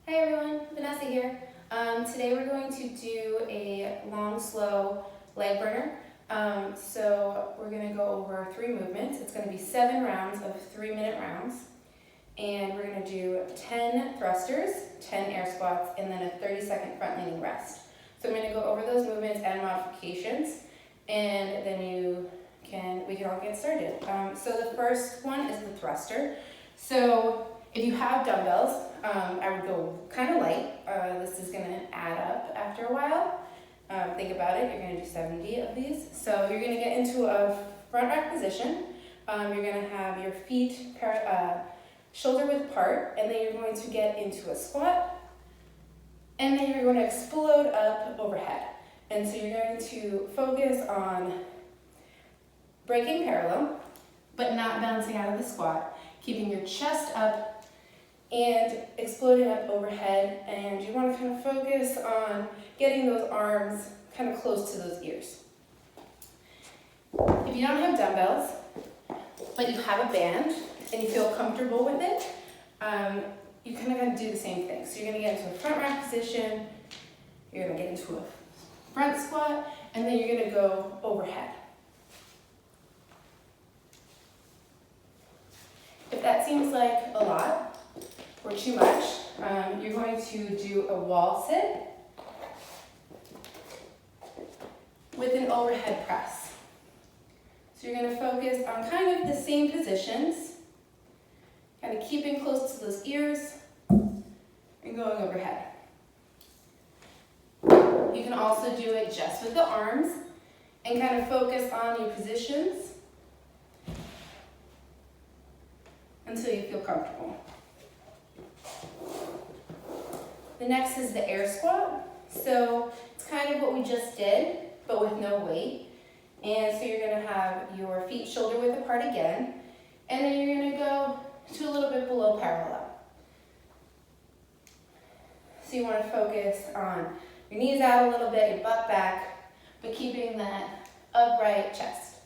Hi everyone, Vanessa here. Today we're going to do a long, slow leg burner. So we're going to go over 3 movements. It's going to be 7 rounds of 3-minute rounds. And we're going to do 10 thrusters, 10 air squats, and then a 30-second front leaning rest. So I'm going to go over those movements and modifications, and then we can all get started. So the first one is the thruster. So if you have dumbbells, I would go kind of light. This is going to add up after a while. Think about it, you're going to do 70 of these. So you're going to get into a front rack position. You're going to have your feet shoulder width apart, and then you're going to get into a squat, and then you're going to explode up overhead. And so you're going to focus on breaking parallel, but not bouncing out of the squat, keeping your chest up and exploding up overhead, and you want to kind of focus on getting those arms kind of close to those ears. If you don't have dumbbells, but you have a band and you feel comfortable with it, you kind of got to do the same thing. So you're going to get into a front rack position, you're going to get into a front squat, and then you're going to go overhead. If that seems like a lot or too much, you're going to do a wall sit with an overhead press. So you're going to focus on kind of the same positions, kind of keeping close to those ears and going overhead. You can also do it just with the arms and kind of focus on your positions until you feel comfortable. The next is the air squat. So it's kind of what we just did, but with no weight. And so you're going to have your feet shoulder width apart again, and then you're going to go to a little bit below parallel. So you want to focus on your knees out a little bit, your butt back, but keeping that upright chest.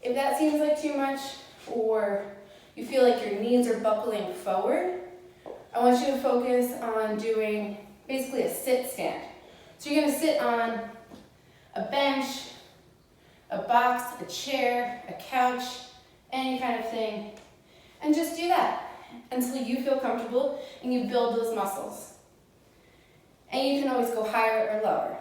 If that seems like too much, or you feel like your knees are buckling forward, I want you to focus on doing basically a sit stand. So you're going to sit on a bench, a box, a chair, a couch, any kind of thing, and just do that until you feel comfortable and you build those muscles. And you can always go higher or lower.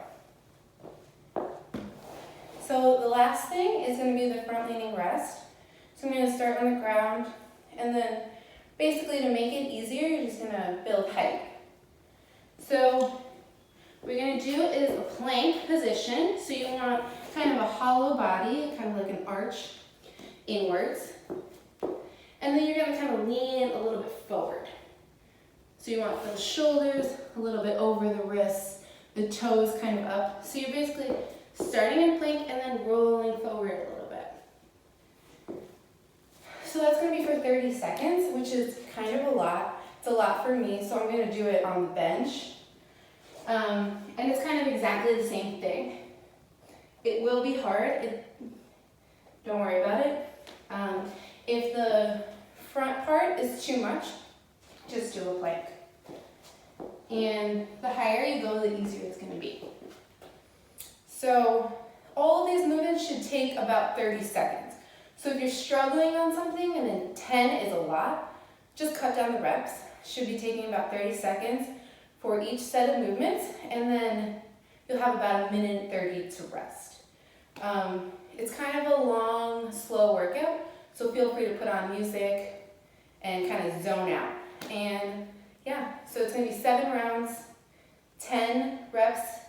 So the last thing is going to be the front leaning rest. So I'm going to start on the ground, and then basically to make it easier, you're just going to build height. So what we're going to do is a plank position. So you want kind of a hollow body, kind of like an arch inwards. And then you're going to kind of lean a little bit forward. So you want the shoulders a little bit over the wrists, the toes kind of up. So you're basically starting in plank and then rolling forward a little bit. So that's going to be for 30 seconds, which is kind of a lot. It's a lot for me, so I'm going to do it on the bench. And it's kind of exactly the same thing. It will be hard. Don't worry about it. If the front part is too much, just do a plank. And the higher you go, the easier it's going to be. So all of these movements should take about 30 seconds. So if you're struggling on something and then 10 is a lot, just cut down the reps. Should be taking about 30 seconds for each set of movements, and then you'll have about 1:30 to rest. It's kind of a long, slow workout, so feel free to put on music and kind of zone out. And yeah, so it's going to be 7 rounds, 10 reps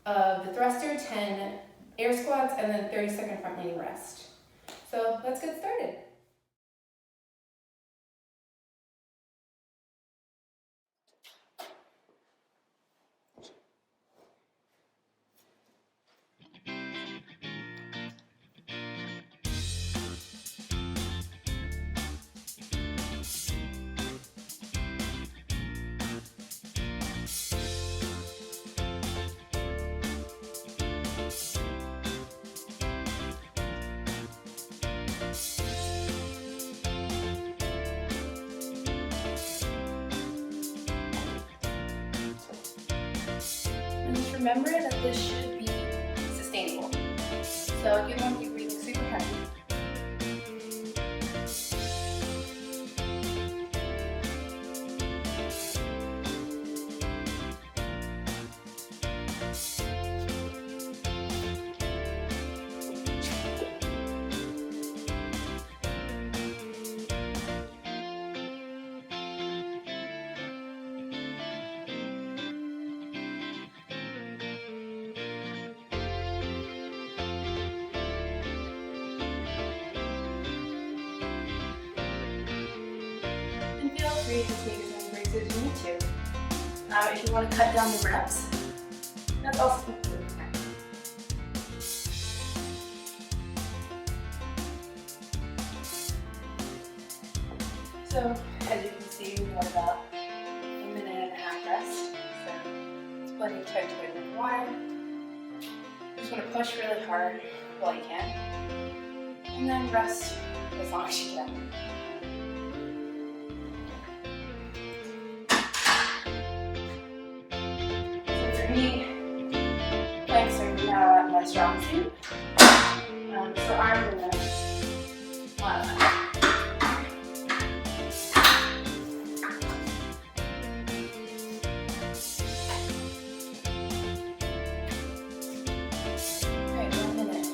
of the thruster, 10 air squats, and then 30-second front leaning rest. So let's get started. remember that this should be sustainable. So you don't want to be breathing super heavy. Feel free to take as many breaks as you need to. If you want to cut down the reps, that's also completely fine. So, as you can see, we have about 1.5 minutes rest. So, it's plenty of time to get in the water. You just want to push really hard while you can, and then rest as long as you can. Planks are now my strong suit, so I'm going to modify. Alright, 1 minute.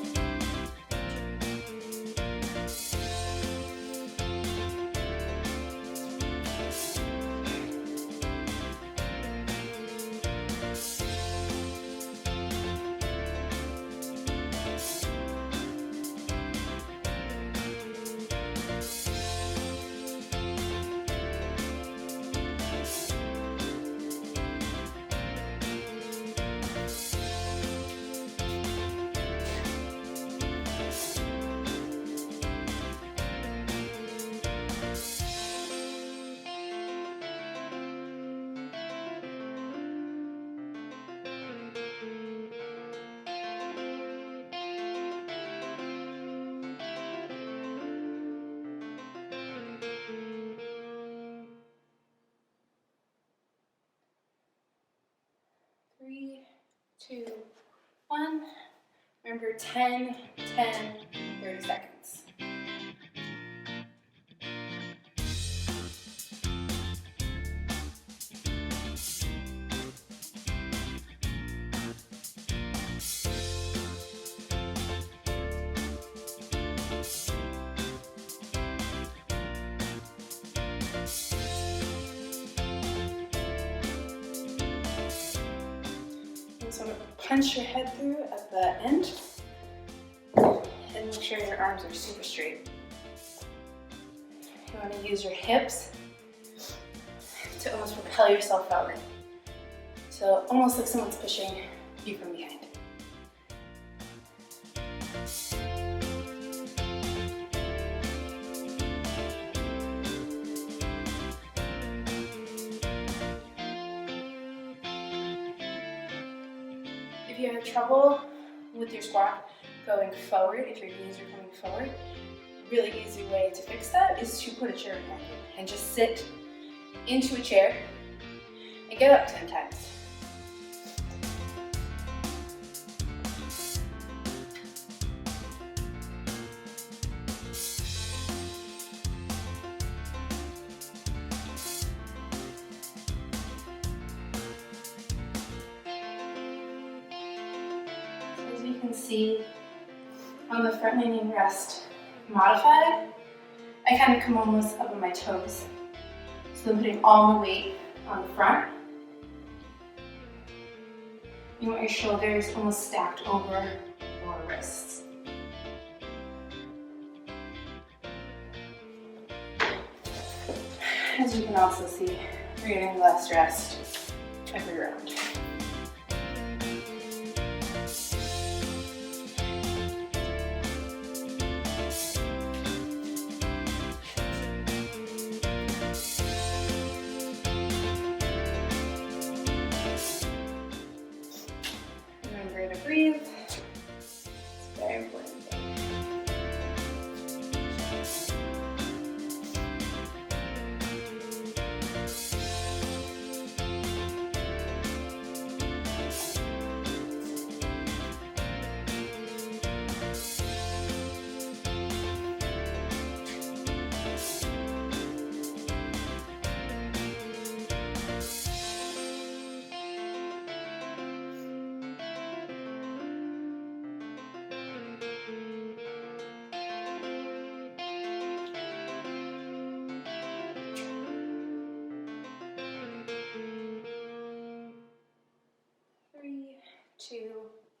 Three, 2, 1. Remember 10, 10, 30 seconds. So I'm going to punch your head through at the end and make sure your arms are super straight. You want to use your hips to almost propel yourself forward. So almost like someone's pushing you from behind. If you have trouble with your squat going forward, if your knees are coming forward, a really easy way to fix that is to put a chair behind you and just sit into a chair and get up 10 times. You can see on the front leaning rest modified, I kind of come almost up on my toes. So I'm putting all my weight on the front. You want your shoulders almost stacked over your wrists. As you can also see, we're getting less rest every round. Remember to breathe. It's a very important thing.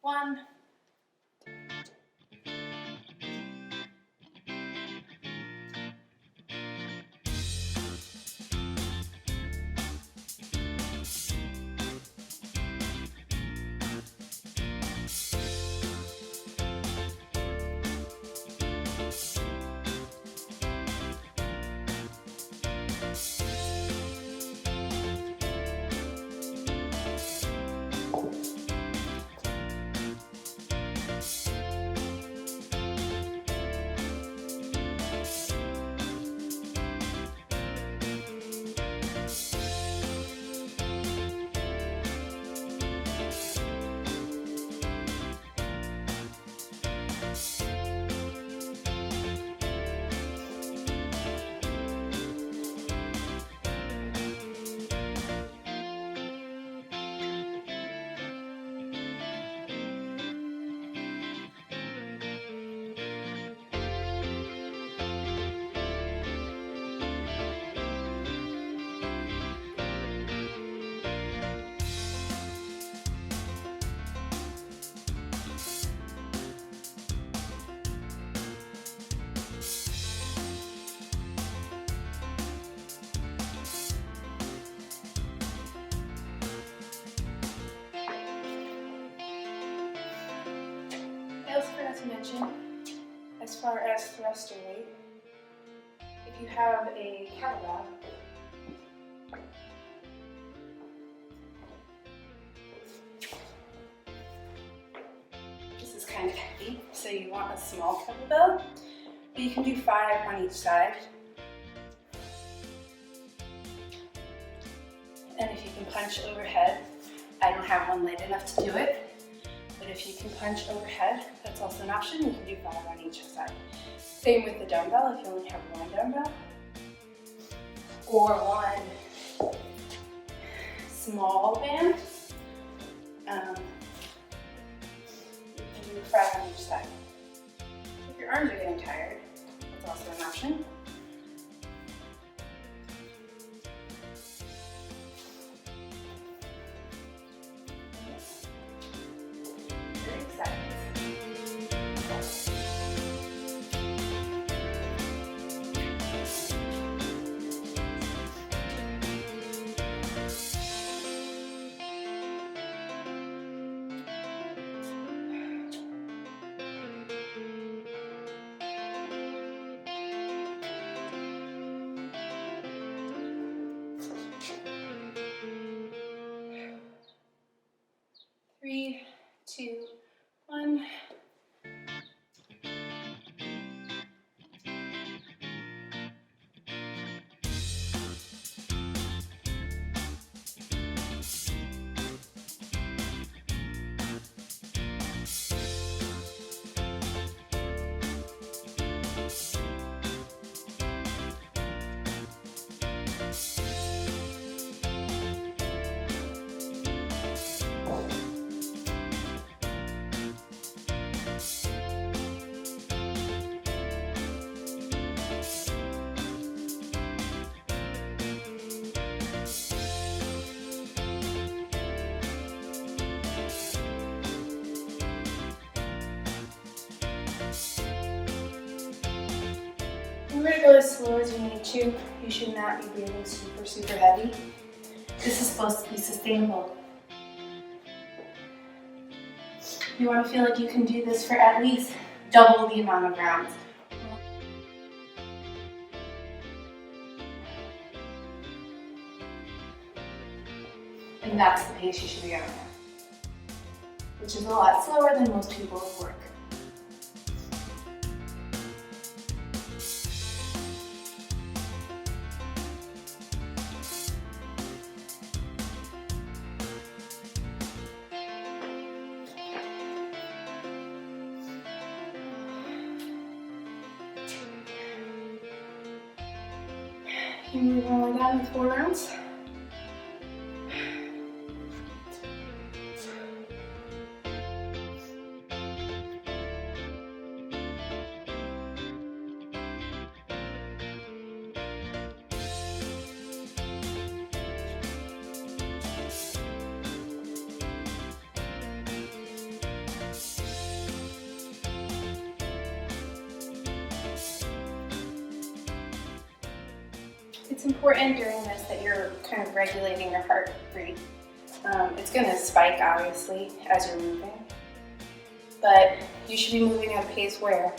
1. I also forgot to mention, as far as thruster weight, if you have a kettlebell, this is kind of heavy, so you want a small kettlebell, but you can do 5 on each side. And if you can punch overhead, I don't have one light enough to do it, but if you can punch overhead, that's also an option. You can do 5 on each side. Same with the dumbbell, if you only have 1 dumbbell, or 1 small band. You can do 5 on each side. If your arms are getting tired, that's also an option. Three, 2, 1. Remember to go as slow as you need to. You should not be breathing super heavy. This is supposed to be sustainable. You want to feel like you can do this for at least double the amount of rounds. And that's the pace you should be going at, which is a lot slower than most people at work. You move all the way down with 4 rounds. It's important during this that you're kind of regulating your heart rate. It's going to spike, obviously, as you're moving, but you should be moving at a pace where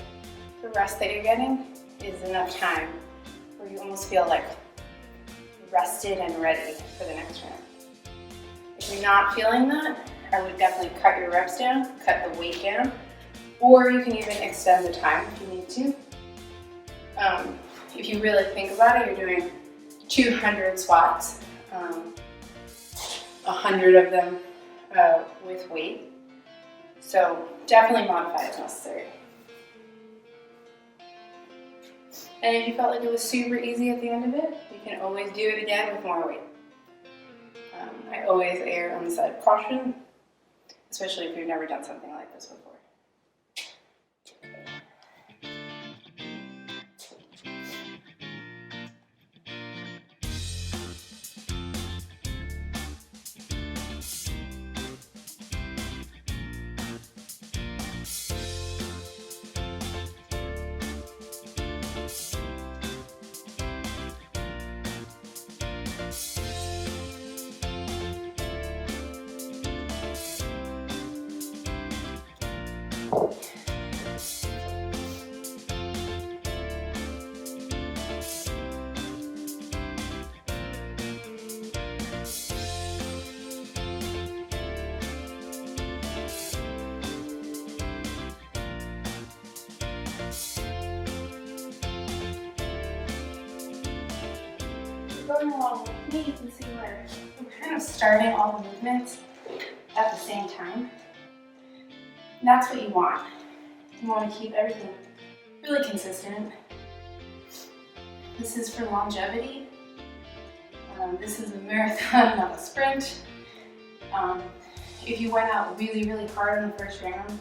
the rest that you're getting is enough time where you almost feel like rested and ready for the next round. If you're not feeling that, I would definitely cut your reps down, cut the weight down, or you can even extend the time if you need to. If you really think about it, you're doing 200 squats, 100 of them with weight. So definitely modify if necessary. And if you felt like it was super easy at the end of it, you can always do it again with more weight. I always err on the side of caution, especially if you've never done something like this before. Going along with me, you can see where I'm kind of starting all the movements at the same time. And that's what you want. You want to keep everything really consistent. This is for longevity. This is a marathon, not a sprint. If you went out really, really hard in the first round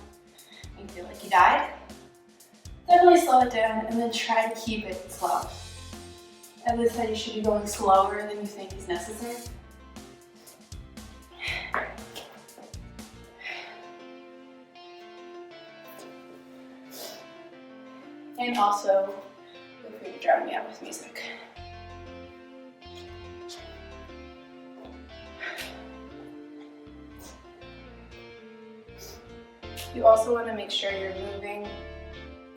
and you feel like you died, definitely slow it down and then try to keep it slow. As I said, you should be going slower than you think is necessary. And also, feel free to drown me out with music. You also want to make sure you're moving,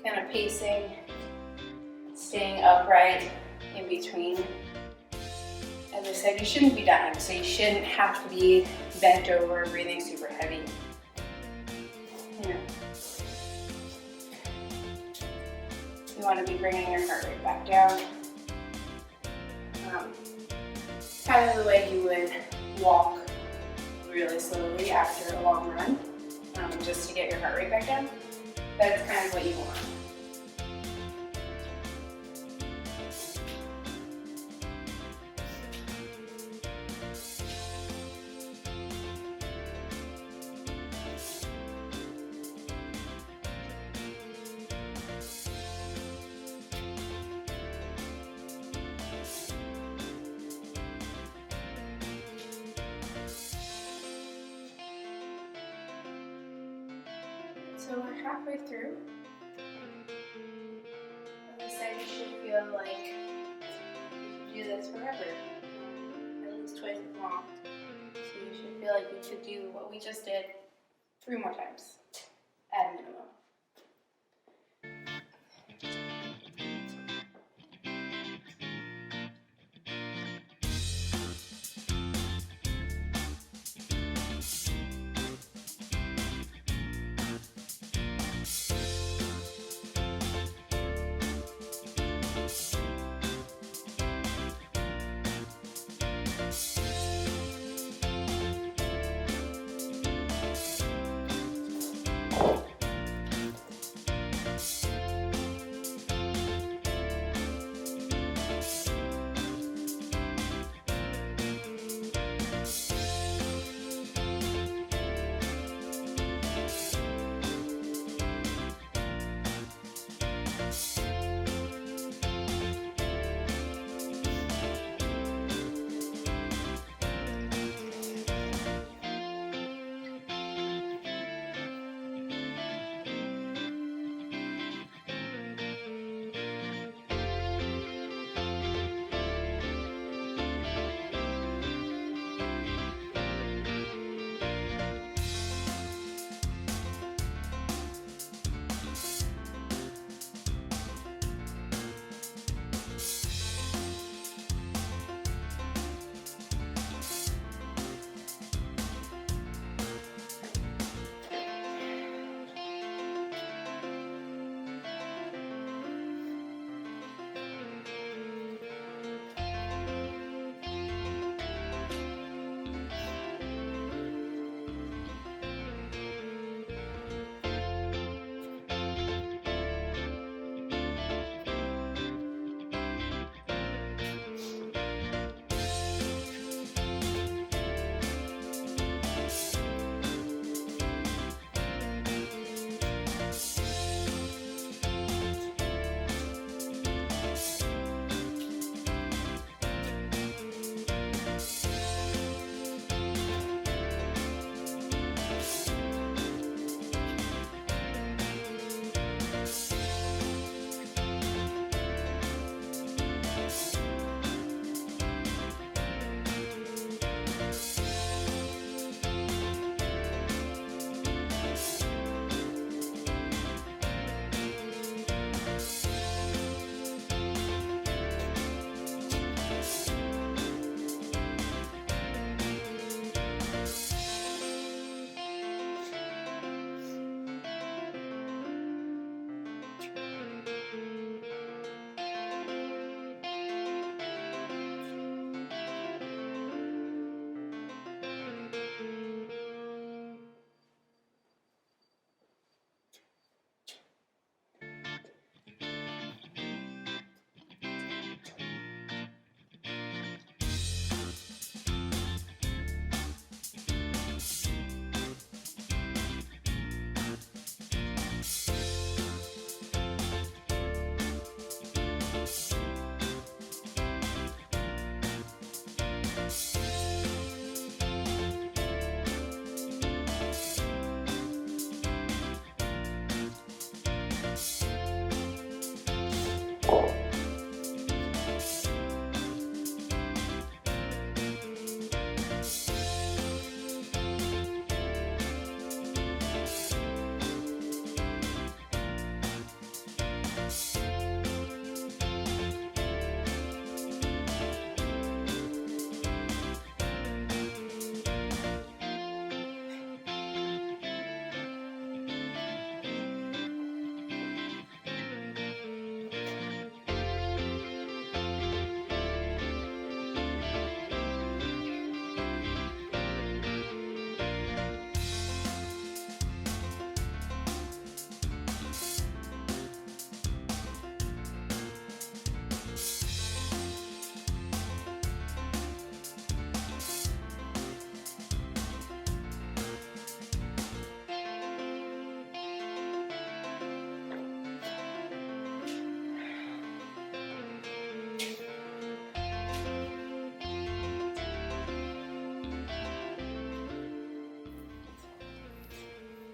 kind of pacing, staying upright in between. As I said, you shouldn't be dying, so you shouldn't have to be bent over, breathing super heavy. You want to be bringing your heart rate back down. Kind of the way you would walk really slowly after a long run, just to get your heart rate back down. That's kind of what you want. So we're halfway through. As I said, you should feel like you could do this forever, at least twice as long. So you should feel like you could do what we just did 3 more times at a minimum.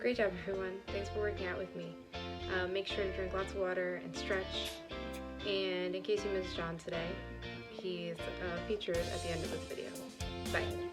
Great job, everyone. Thanks for working out with me. Make sure to drink lots of water and stretch. And in case you missed John today, he's featured at the end of this video. Bye.